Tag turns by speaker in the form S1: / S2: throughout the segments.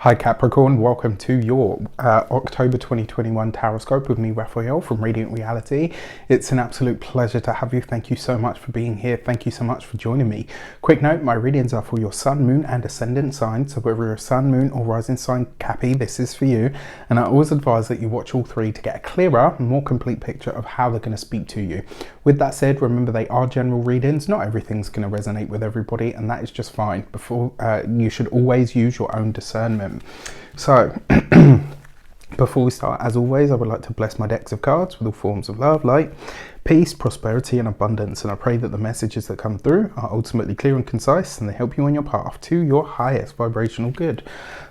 S1: Hi Capricorn, welcome to your October 2021 Taroscope with me, Raphael from Radiant Reality. It's an absolute pleasure to have you. Thank you so much for being here. Thank you so much for joining me. Quick note, my readings are for your sun, moon and ascendant sign. So whether you're a sun, moon or rising sign, Cappy, this is for you. And I always advise that you watch all three to get a clearer, more complete picture of how they're going to speak to you. With that said, remember they are general readings. Not everything's going to resonate with everybody, and that is just fine. You should always use your own discernment. So before we start, as always, I would like to bless my decks of cards with all forms of love, light, peace, prosperity and abundance, and I pray that the messages that come through are ultimately clear and concise and they help you on your path to your highest vibrational good.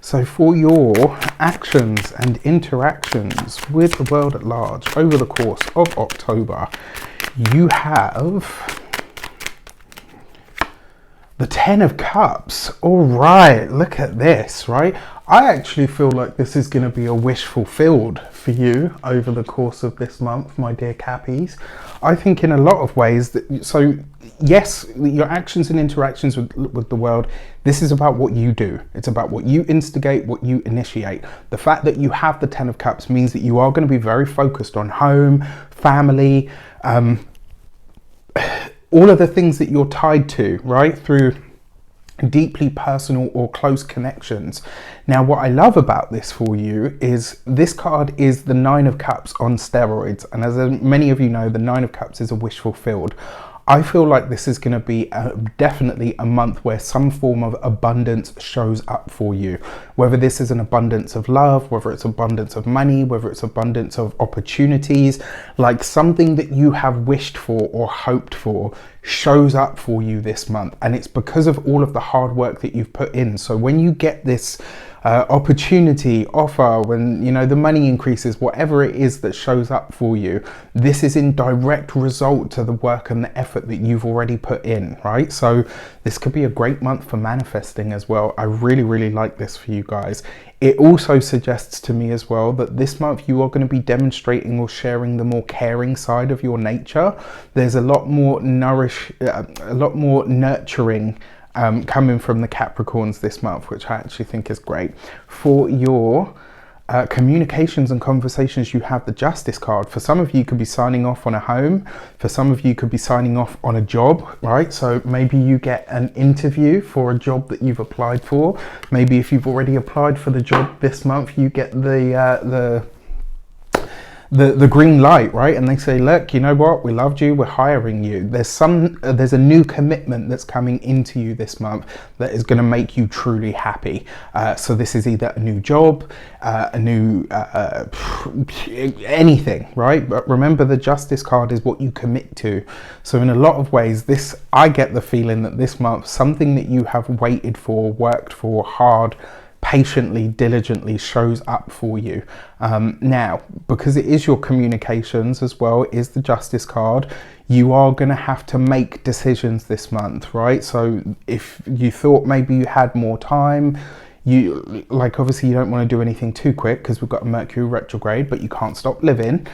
S1: So for your actions and interactions with the world at large over the course of October, you have the 10 of Cups. All right, look at this, right? I actually feel like this is going to be a wish fulfilled for you over the course of this month, my dear Cappies. I think in a lot of ways that, so yes, your actions and interactions with the world, this is about what you do. It's about what you instigate, what you initiate. The fact that you have the 10 of Cups means that you are going to be very focused on home, family, all of the things that you're tied to, right, through deeply personal or close connections. Now, what I love about this for you is this card is the 9 of Cups on steroids. And as many of you know, the 9 of Cups is a wish fulfilled. I feel like this is going to be definitely a month where some form of abundance shows up for you. Whether this is an abundance of love, whether it's abundance of money, whether it's abundance of opportunities, like something that you have wished for or hoped for shows up for you this month. And it's because of all of the hard work that you've put in. So when you get this opportunity, offer, when you know the money increases, whatever it is that shows up for you, this is in direct result to the work and the effort that you've already put in, right? So this could be a great month for manifesting as well. I really like this for you guys. It also suggests to me as well that this month you are going to be demonstrating or sharing the more caring side of your nature. There's a lot more nurturing coming from the Capricorns this month, which I actually think is great. For your communications and conversations, you have the Justice card. For some of you, could be signing off on a home. For some of you, could be signing off on a job, right? So maybe you get an interview for a job that you've applied for. Maybe if you've already applied for the job this month, you get the green light, right? And they say, look, you know what, we loved you, we're hiring you. There's a new commitment that's coming into you this month that is going to make you truly happy. So this is either a new job, a new anything, right? But remember, the Justice card is what you commit to. So in a lot of ways, I get the feeling that this month, something that you have waited for, worked for hard, patiently, diligently shows up for you. Now, because it is your communications as well, is the Justice card, you are going to have to make decisions this month, right? So if you thought maybe you had more time, obviously you don't want to do anything too quick because we've got a Mercury retrograde, but you can't stop living.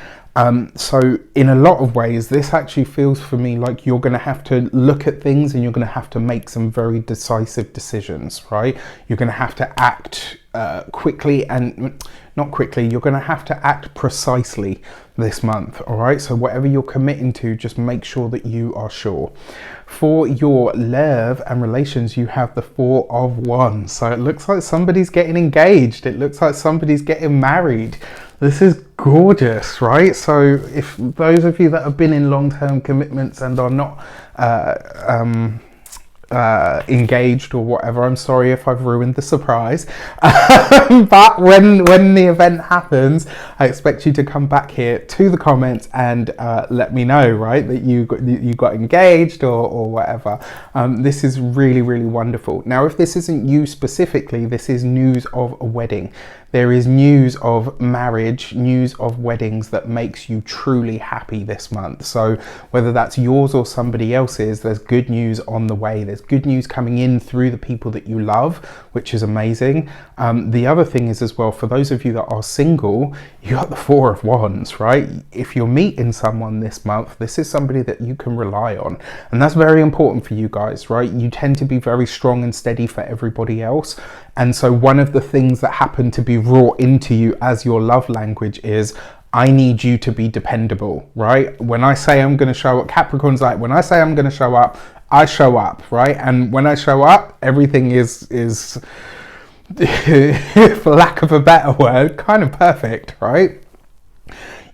S1: So in a lot of ways, this actually feels for me like you're going to have to look at things and you're going to have to make some very decisive decisions, right? You're going to have to act quickly, and not quickly, you're going to have to act precisely this month, all right? So whatever you're committing to, just make sure that you are sure. For your love and relations, you have the 4 of Wands. So it looks like somebody's getting engaged. It looks like somebody's getting married. This is gorgeous, right? So if those of you that have been in long-term commitments and are not engaged or whatever, I'm sorry if I've ruined the surprise. But when the event happens, I expect you to come back here to the comments and let me know, right, that you got engaged or whatever. This is really wonderful. Now, if this isn't you specifically, this is news of a wedding. There is news of marriage, news of weddings that makes you truly happy this month. So whether that's yours or somebody else's, there's good news on the way. There's there's good news coming in through the people that you love, which is amazing. The other thing is as well, for those of you that are single, you got the Four of Wands, right? If you're meeting someone this month, this is somebody that you can rely on, and that's very important for you guys, right? You tend to be very strong and steady for everybody else, and so one of the things that happen to be wrought into you as your love language is, I need you to be dependable, right? When I say I'm going to show up, Capricorn's like, when I say I'm going to show up, I show up, right? And when I show up, everything is for lack of a better word, kind of perfect, right?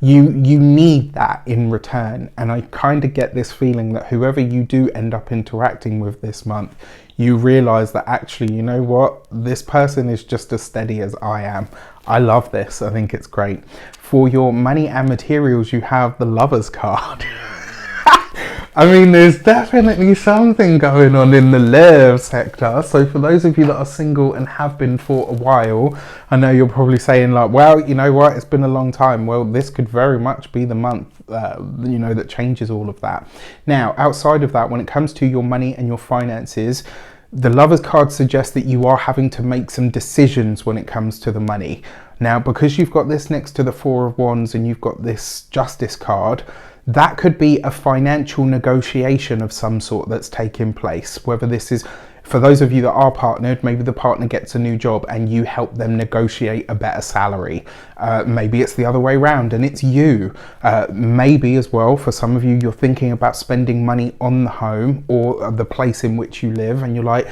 S1: You need that in return. And I kind of get this feeling that whoever you do end up interacting with this month, you realize that actually, you know what? This person is just as steady as I am. I love this. I think it's great. For your money and materials, you have the Lovers card. I mean, there's definitely something going on in the love sector. So for those of you that are single and have been for a while, I know you're probably saying like, well, you know what, it's been a long time. Well, this could very much be the month, you know, that changes all of that. Now, outside of that, when it comes to your money and your finances, the Lovers card suggests that you are having to make some decisions when it comes to the money. Now, because you've got this next to the Four of Wands and you've got this Justice card, that could be a financial negotiation of some sort that's taking place. Whether this is, for those of you that are partnered, maybe the partner gets a new job and you help them negotiate a better salary. Maybe it's the other way around and it's you. Maybe as well, for some of you, you're thinking about spending money on the home or the place in which you live, and you're like,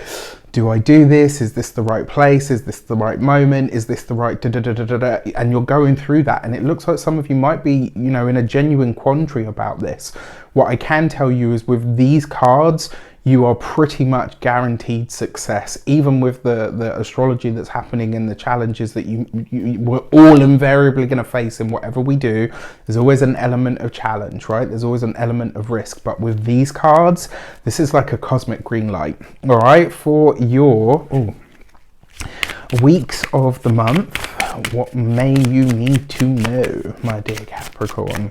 S1: do I do this? Is this the right place? Is this the right moment? Is this the right da-da-da-da-da-da? And you're going through that, and it looks like some of you might be, you know, in a genuine quandary about this. What I can tell you is with these cards, you are pretty much guaranteed success, even with the astrology that's happening and the challenges that we're all invariably going to face in whatever we do. There's always an element of challenge, right? There's always an element of risk. But with these cards, this is like a cosmic green light. All right, for your weeks of the month, what may you need to know, my dear Capricorn?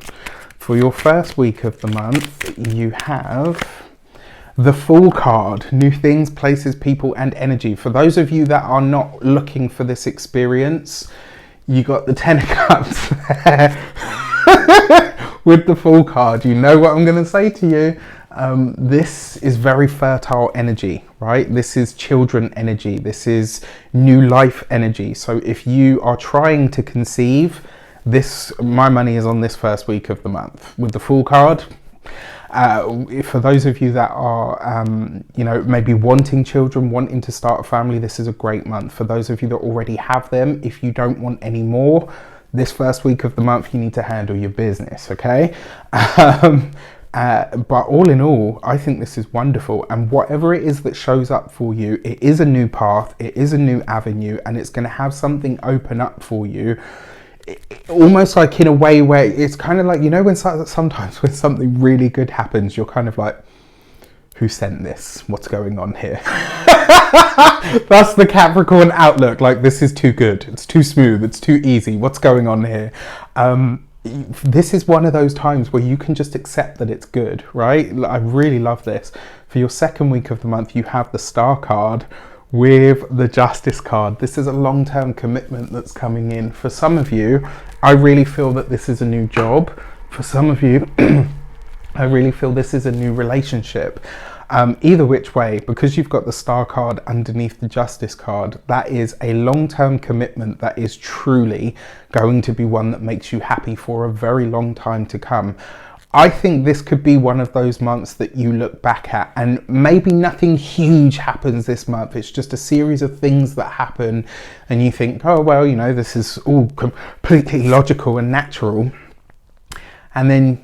S1: For your first week of the month, you have the Fool card, new things, places, people, and energy. For those of you that are not looking for this experience, you got the Ten of Cups there with the Fool card. You know what I'm going to say to you. This is very fertile energy, right? This is children energy. This is new life energy. So if you are trying to conceive, my money is on this first week of the month. With the Fool card, for those of you that are, you know, maybe wanting children, wanting to start a family, this is a great month. For those of you that already have them, if you don't want any more, this first week of the month, you need to handle your business, okay? But all in all, I think this is wonderful. And whatever it is that shows up for you, it is a new path, it is a new avenue, and it's going to have something open up for you. Almost like in a way where it's kind of like, you know, when sometimes when something really good happens, you're kind of like, who sent this? What's going on here? That's the Capricorn outlook. Like, this is too good. It's too smooth. It's too easy. What's going on here? This is one of those times where you can just accept that it's good, right? I really love this. For your second week of the month, you have the Star card with the Justice card. This is a long-term commitment that's coming in. For some of you, I really feel that this is a new job. For some of you, I really feel this is a new relationship. Either which way, because you've got the Star card underneath the Justice card, that is a long-term commitment that is truly going to be one that makes you happy for a very long time to come. I think this could be one of those months that you look back at and maybe nothing huge happens this month. It's just a series of things that happen and you think, oh, well, you know, this is all completely logical and natural. And then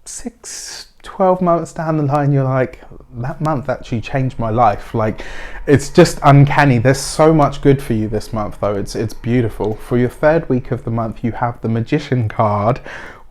S1: 6-12 months down the line, you're like, that month actually changed my life. Like, it's just uncanny. There's so much good for you this month, though. It's beautiful. For your third week of the month, you have the Magician card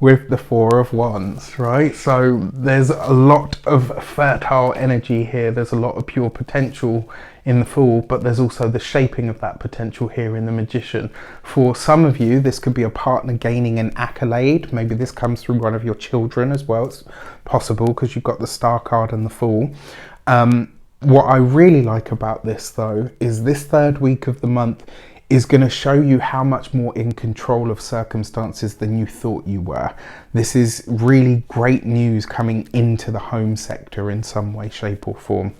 S1: with the Four of Wands, right? So there's a lot of fertile energy here. There's a lot of pure potential in the Fool, but there's also the shaping of that potential here in the Magician. For some of you, this could be a partner gaining an accolade. Maybe this comes through one of your children as well. It's possible because you've got the Star card and the Fool. What I really like about this though is this third week of the month is going to show you how much more in control of circumstances than you thought you were. This is really great news coming into the home sector in some way, shape or form.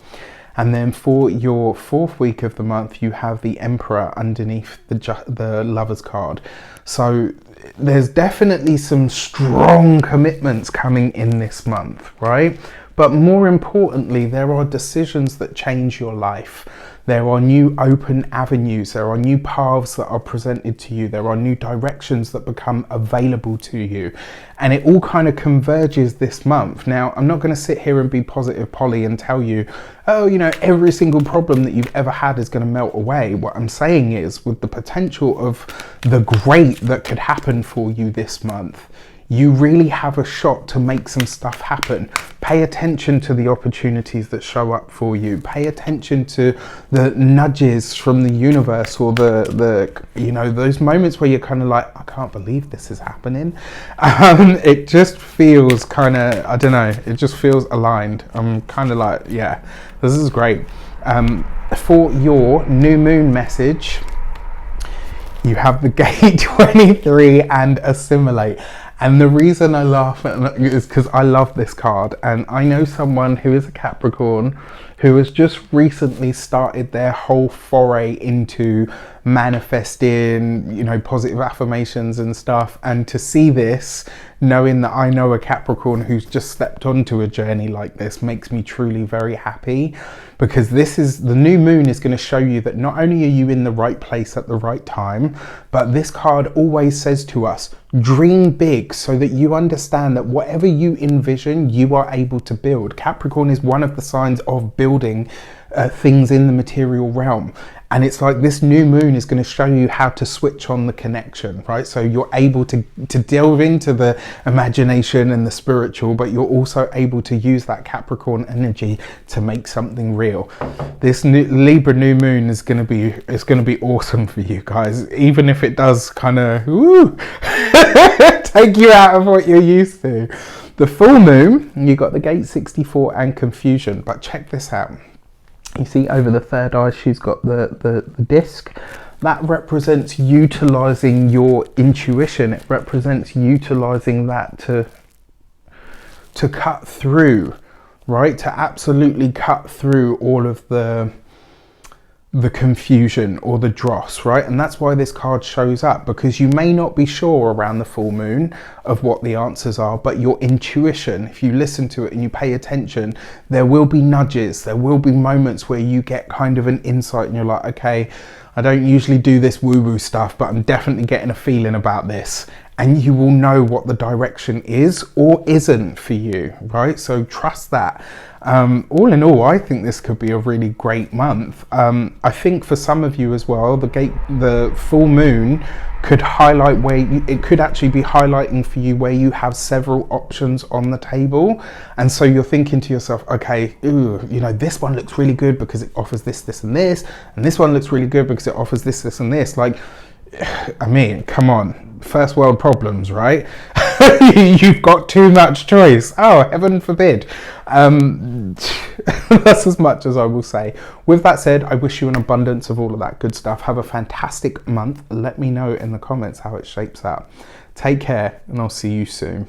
S1: And then for your fourth week of the month, you have the Emperor underneath the Lovers card. So there's definitely some strong commitments coming in this month, right? But more importantly, there are decisions that change your life. There are new open avenues, there are new paths that are presented to you, there are new directions that become available to you. And it all kind of converges this month. Now, I'm not going to sit here and be positive Polly and tell you, oh, you know, every single problem that you've ever had is going to melt away. What I'm saying is, with the potential of the great that could happen for you this month, you really have a shot to make some stuff happen. Pay attention to the opportunities that show up for you. Pay attention to the nudges from the universe, or the you know, those moments where you're kind of like, I can't believe this is happening. It just feels kind of, I don't know, it just feels aligned. I'm kind of like, yeah, this is great. For your new moon message, you have the gate 23 and assimilate. And the reason I laugh is because I love this card, and I know someone who is a Capricorn who has just recently started their whole foray into manifesting, you know, positive affirmations and stuff. And to see this, knowing that I know a Capricorn who's just stepped onto a journey like this, makes me truly very happy, because this is, the new moon is going to show you that not only are you in the right place at the right time, but this card always says to us, dream big, so that you understand that whatever you envision, you are able to build. Capricorn is one of the signs of building things in the material realm. And it's like this new moon is going to show you how to switch on the connection, right? So you're able to delve into the imagination and the spiritual, but you're also able to use that Capricorn energy to make something real. This new Libra new moon is going to be awesome for you guys, even if it does kind of take you out of what you're used to. The full moon, you got the gate 64 and confusion, but check this out. You see over the third eye, she's got the disc. That represents utilizing your intuition. It represents utilizing that to cut through, right? To absolutely cut through all of the confusion or the dross, right? And that's why this card shows up, because you may not be sure around the full moon of what the answers are, but your intuition, if you listen to it and you pay attention, there will be nudges, there will be moments where you get kind of an insight and you're like, okay, I don't usually do this woo-woo stuff, but I'm definitely getting a feeling about this. And you will know what the direction is or isn't for you, right? So trust that. All in all, I think this could be a really great month. I think for some of you as well, the full moon could highlight it could actually be highlighting for you where you have several options on the table. And so you're thinking to yourself, okay, you know, this one looks really good because it offers this, this and this. And this one looks really good because it offers this, this and this. Like, I mean, come on, first world problems, right? You've got too much choice. Oh, heaven forbid. That's as much as I will say. With that said, I wish you an abundance of all of that good stuff. Have a fantastic month. Let me know in the comments how it shapes out. Take care, and I'll see you soon.